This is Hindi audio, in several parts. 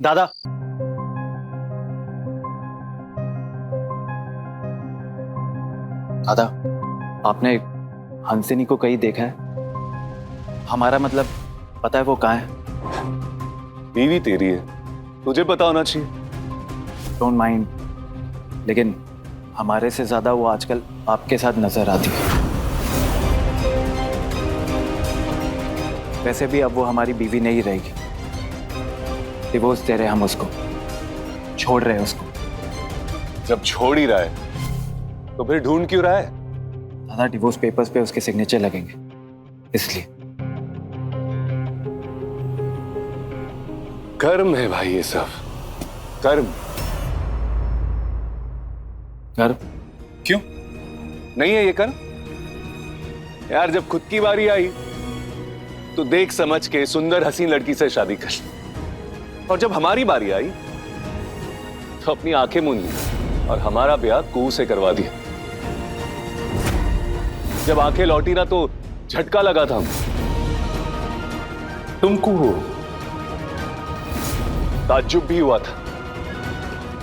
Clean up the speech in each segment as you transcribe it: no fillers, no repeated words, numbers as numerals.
दादा, दादा, आपने हंसिनी को कहीं देखा है? हमारा मतलब पता है वो कहाँ है? बीवी तेरी है, तुझे पता होना चाहिए। डोंट माइंड, लेकिन हमारे से ज्यादा वो आजकल आपके साथ नजर आती है। वैसे भी अब वो हमारी बीवी नहीं रहेगी। डिवोर्स दे रहे हम उसको, छोड़ रहे हैं उसको। जब छोड़ ही रहा है तो फिर ढूंढ क्यों रहा है? दादा, डिवोर्स पेपर्स पे उसके सिग्नेचर लगेंगे, इसलिए। कर्म है भाई, ये सब कर्म। कर क्यों नहीं है ये कर्म? यार, जब खुद की बारी आई तो देख समझ के सुंदर हसीन लड़की से शादी कर ली, और जब हमारी बारी आई तो अपनी आंखें मूंद ली और हमारा ब्याह कुहू से करवा दिया। जब आंखें लौटी ना तो झटका लगा था हमको। तुम कुहू, ताज्जुब भी हुआ था।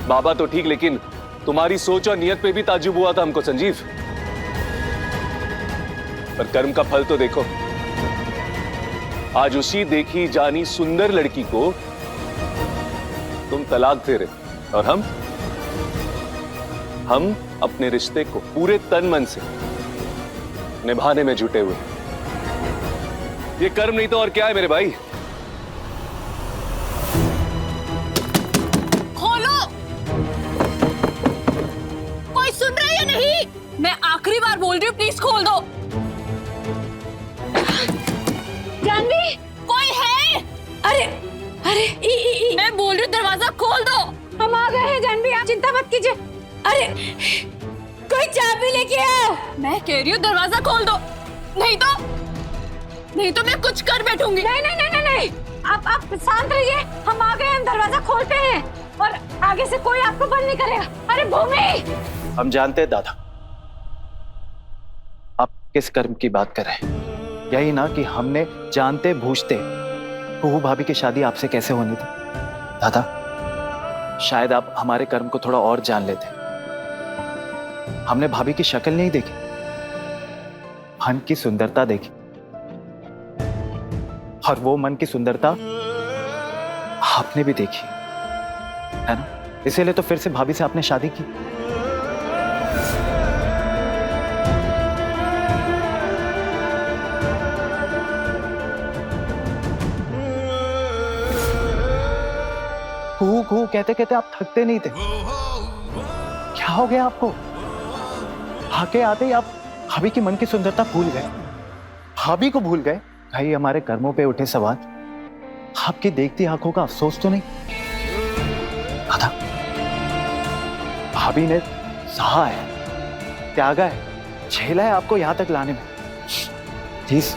बाबा तो ठीक, लेकिन तुम्हारी सोच और नियत पे भी ताज्जुब हुआ था हमको संजीव। पर कर्म का फल तो देखो, आज उसी देखी जानी सुंदर लड़की को तुम तलाक दे रहे, और हम अपने रिश्ते को पूरे तन मन से निभाने में जुटे हुए। ये कर्म नहीं तो और क्या है मेरे भाई? खोलो, कोई सुन रहा है या नहीं? मैं आखिरी बार बोल रही हूँ, प्लीज खोल दो। जानवी, कोई है? अरे अरे मैं बोल रही हूँ, दरवाजा खोल दो। हम आ गए हैं जानवी, आप चिंता मत कीजिए। अरे कोई चाबी लेके आओ। मैं कह रही हूँ दरवाजा खोल दो, नहीं तो मैं कुछ कर बैठूंगी। नहीं नहीं नहीं नहीं नहीं, आप शांत रहिए। हम आ गए, हम दरवाजा खोलते हैं और आगे से कोई आपको बंद नहीं करेगा। अरे भूमि, हम जानते हैं दादा, आप किस कर्म की बात कर रहे हैं। यही ना कि हमने जानते बूझते कुहू भाभी की शादी आपसे कैसे होनी थी। दादा, शायद आप हमारे कर्म को थोड़ा और जान लेते। हमने भाभी की शक्ल नहीं देखी, मन की सुंदरता देखी, और वो मन की सुंदरता आपने भी देखी है ना। इसीलिए तो फिर से भाभी से आपने शादी की। कू कू कहते कहते आप थकते नहीं थे। क्या हो गया आपको? आके आते ही आप भाभी की मन की सुंदरता भूल गए, भाभी को भूल गए। भाई, हमारे कर्मों पे उठे सवाल आपकी देखती आंखों का अफसोस तो नहीं? दादा, भाभी ने सहा है, त्यागा है, झेला है आपको यहां तक लाने में। प्लीज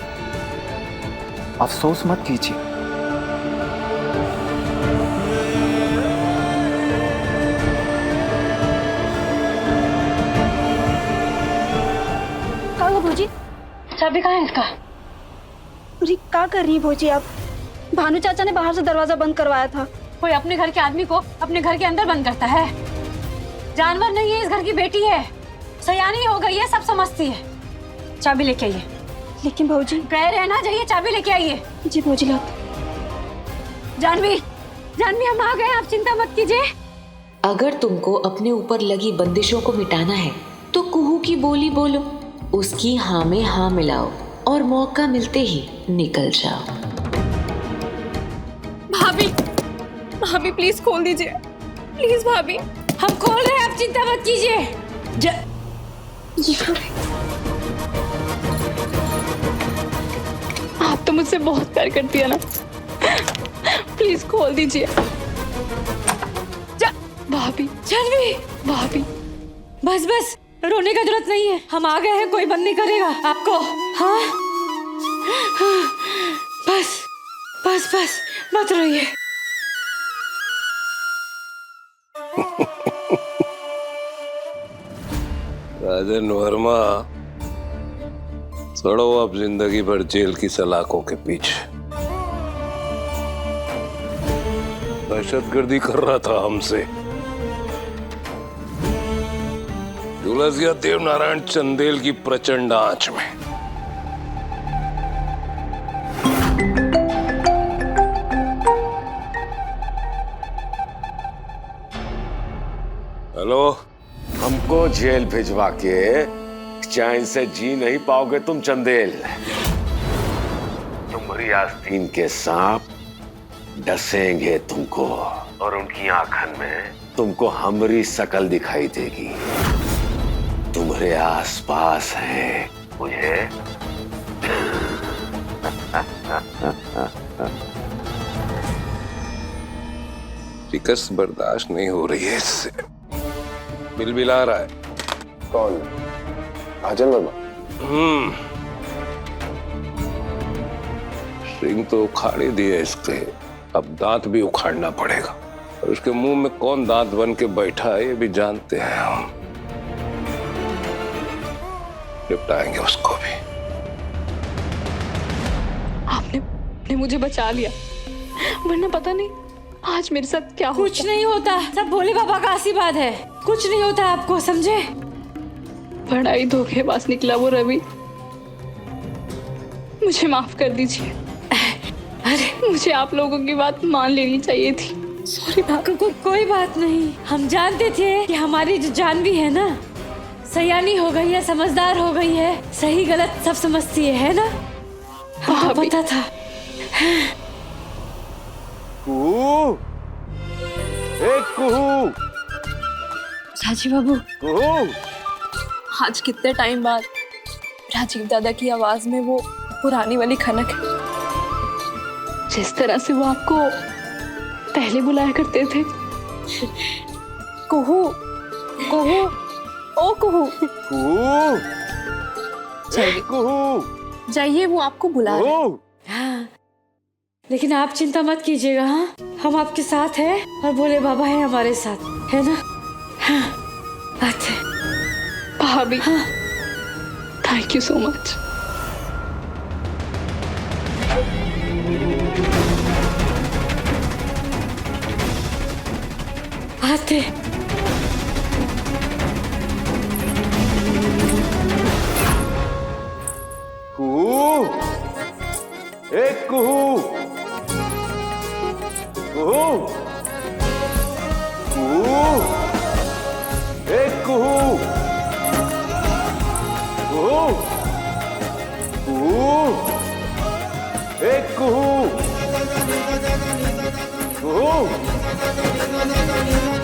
अफसोस मत कीजिए। भौजी, चाबी कहाँ है इसका? अरे क्या कर रही है भौजी आप? भानु चाचा ने बाहर से दरवाजा बंद करवाया था। कोई अपने घर के आदमी को अपने घर के अंदर बंद करता है? जानवर नहीं है, इस घर की बेटी है, सयानी हो गई है, सब समझती है। चाबी लेके आइए। लेकिन भौजी, कह रहे ना, जाइए चाबी लेके आइए। जी भौजी लाओ। जानवी, जानवी, हम आ गए, आप चिंता मत कीजिए। अगर तुमको अपने ऊपर लगी बंदिशों को मिटाना है तो कुहू की बोली बोलो, उसकी हाँ में हाँ मिलाओ और मौका मिलते ही निकल जाओ। भाभी, भाभी प्लीज खोल दीजिए, प्लीज भाभी। हम खोल रहे हैं, आप चिंता मत कीजिए। जी आप तो मुझसे बहुत प्यार करती है ना, प्लीज खोल दीजिए। भाभी, जानवी, भाभी, बस बस, रोने का जरूरत नहीं है, हम आ गए हैं, कोई बंद नहीं करेगा आपको। हाँ, बस बस बस, मत रोइए। राजन वर्मा, छोड़ो अब जिंदगी भर जेल की सलाखों के पीछे। दहशतगर्दी कर रहा था हमसे। झुलस गया देव नारायण चंदेल की प्रचंड आंच में। हेलो, हमको जेल भिजवा के चैन से जी नहीं पाओगे तुम चंदेल। तुम्हारी आस्तीन के सांप डसेंगे तुमको और उनकी आंखन में तुमको हमारी शकल दिखाई देगी। तुम्हारे आसपास है मुझे। शिकस्त बर्दाश्त नहीं हो रही है इससे। बिलबिला रहा है। कौन? राजन वर्मा? सिंह तो उखाड़ ही दिए इसके, अब दांत भी उखाड़ना पड़ेगा। और उसके मुंह में कौन दांत बन के बैठा है ये भी जानते हैं हम। निपटाएंगे उसको भी। आपने मुझे बचा लिया, वरना पता नहीं आज मेरे साथ क्या होता। कुछ नहीं होता, सब भोले बाबा का आशीर्वाद है। कुछ नहीं होता आपको, समझे? बड़ा ही धोखेबाज निकला वो रवि। मुझे माफ कर दीजिए। अरे मुझे आप लोगों की बात मान लेनी चाहिए थी। सॉरी कोई बात नहीं। हम जानते थे कि हमारी जो जानवी है ना, सयानी हो गई है, समझदार हो गई है, सही गलत सब समझती है ना? हमको पता था। कुहू, एक कुहू, राजीव बाबू, कुहू। आज कितने टाइम बाद राजीव दादा की आवाज में वो पुरानी वाली खनक है, जिस तरह से वो आपको पहले बुलाया करते थे। कुहू, कुहू, ओ कुहू, कुहू, एक कुहू, जाइए, वो आपको बुला रहे हैं। हाँ, लेकिन आप चिंता मत कीजिएगा। हाँ, हम आपके साथ हैं और भोले बाबा है हमारे साथ, है ना? हाँ, आते। भाभी, हाँ, थैंक यू सो मच। आते। कुहू, एक कुहू, कुहू, कुहू, एक कुहू, कुहू, कुहू, एक कुहू, कुहू।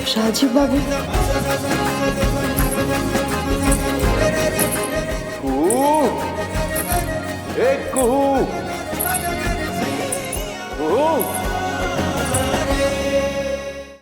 राजीव बाबू,